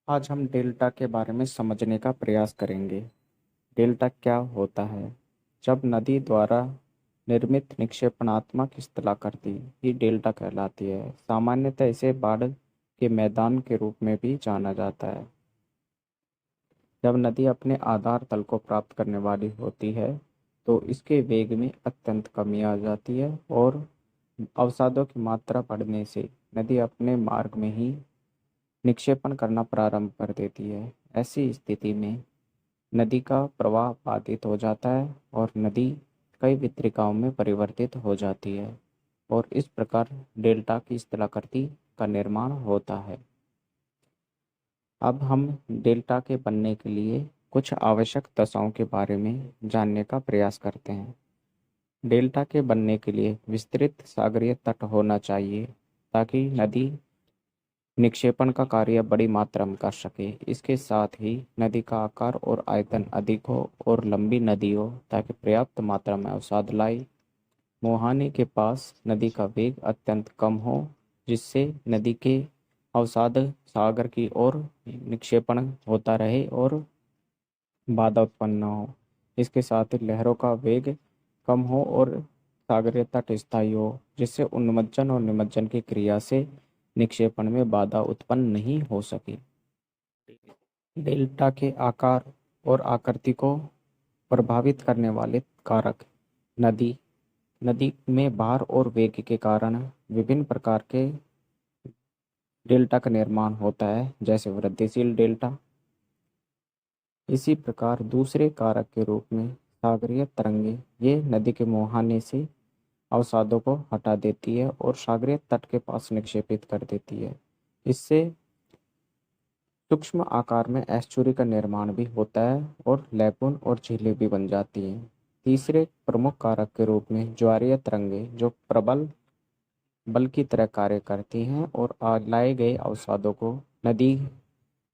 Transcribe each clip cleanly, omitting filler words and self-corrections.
आज हम डेल्टा के बारे में समझने का प्रयास करेंगे। डेल्टा क्या होता है? जब नदी द्वारा निर्मित निक्षेपणात्मक स्थलाकृति ही डेल्टा कहलाती है। सामान्यतः इसे बाढ़ के मैदान के रूप में भी जाना जाता है। जब नदी अपने आधार तल को प्राप्त करने वाली होती है तो इसके वेग में अत्यंत कमी आ जाती है और अवसादों की मात्रा बढ़ने से नदी अपने मार्ग में ही निक्षेपण करना प्रारंभ कर देती है। ऐसी स्थिति में नदी का प्रवाह बाधित हो जाता है और नदी कई वितरिकाओं में परिवर्तित हो जाती है और इस प्रकार डेल्टा की स्थलाकृति का निर्माण होता है। अब हम डेल्टा के बनने के लिए कुछ आवश्यक दशाओं के बारे में जानने का प्रयास करते हैं। डेल्टा के बनने के लिए विस्तृत सागरीय तट होना चाहिए ताकि नदी निक्षेपण का कार्य बड़ी मात्रा में कर सके। इसके साथ ही नदी का आकार और आयतन अधिक हो और लंबी नदी हो ताकि पर्याप्त मात्रा में अवसाद लाए। मुहाने के पास नदी का वेग अत्यंत कम हो जिससे नदी के अवसाद सागर की ओर निक्षेपण होता रहे और बाधा उत्पन्न न हो। इसके साथ ही लहरों का वेग कम हो और सागरीय तट स्थायी हो जिससे उन्मज्जन और निमज्जन की क्रिया से निक्षेपण में बाधा उत्पन्न नहीं हो सके। डेल्टा के आकार और आकृति को प्रभावित करने वाले कारक। नदी नदी में भार और वेग के कारण विभिन्न प्रकार के डेल्टा का निर्माण होता है, जैसे वृद्धिशील डेल्टा। इसी प्रकार दूसरे कारक के रूप में सागरीय तरंगे, ये नदी के मुहाने से अवसादों को हटा देती है और सागरीय तट के पास निक्षेपित कर देती है। इससे सूक्ष्म आकार में एस्चुरी का निर्माण भी होता है और लैगून और झीलें भी बन जाती हैं। तीसरे प्रमुख कारक के रूप में ज्वारीय तरंगे, जो प्रबल बल की तरह कार्य करती हैं और लाए गए अवसादों को नदी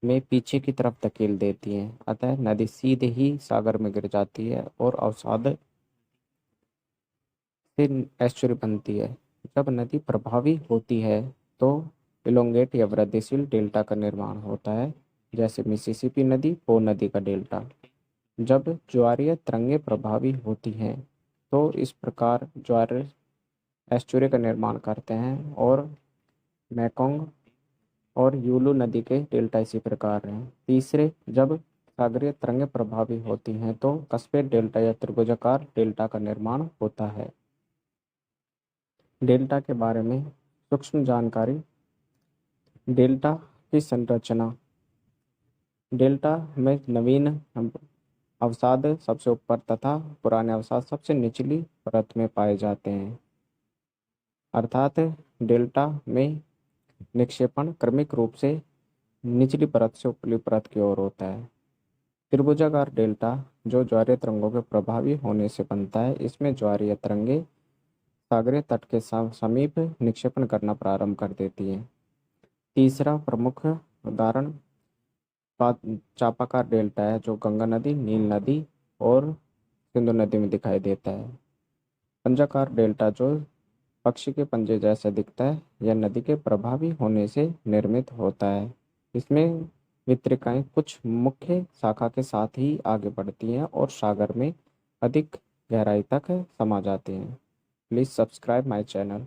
में पीछे की तरफ धकेल देती हैं। अतः नदी सीधे ही सागर में गिर जाती है और अवसाद से एस्चुरी बनती है। जब नदी प्रभावी होती है तो इलोंगेट या वृद्धिशील डेल्टा का निर्माण होता है, जैसे मिसिसिपी नदी, पो नदी का डेल्टा। जब ज्वारीय तरंगे प्रभावी होती हैं तो इस प्रकार ज्वार एस्चुरी का निर्माण करते हैं और मैकोंग और यूलू नदी के डेल्टा इसी प्रकार हैं। तीसरे, जब सागरीय तरंगें प्रभावी होती हैं तो कस्पेट डेल्टा या त्रिभुजाकार डेल्टा का निर्माण होता है। डेल्टा के बारे में सूक्ष्म जानकारी। डेल्टा की संरचना। डेल्टा में नवीन अवसाद सबसे ऊपर तथा पुराने अवसाद सबसे निचली परत में पाए जाते हैं। अर्थात डेल्टा में निक्षेपण क्रमिक रूप से निचली परत से उपली परत की ओर होता है। त्रिभुजाकार डेल्टा, जो ज्वारीय तरंगों के प्रभावी होने से बनता है, इसमें ज्वारीय तरंगे सागरीय तट के समीप निक्षेपण करना प्रारंभ कर देती हैं। तीसरा प्रमुख उदाहरण चापाकार डेल्टा है, जो गंगा नदी, नील नदी और सिंधु नदी में दिखाई देता है। पंजाकार डेल्टा, जो पक्षी के पंजे जैसा दिखता है, यह नदी के प्रभावी होने से निर्मित होता है। इसमें वितरिकाएं कुछ मुख्य शाखा के साथ ही आगे बढ़ती हैं और सागर में अधिक गहराई तक समा जाती हैं। Please subscribe my channel.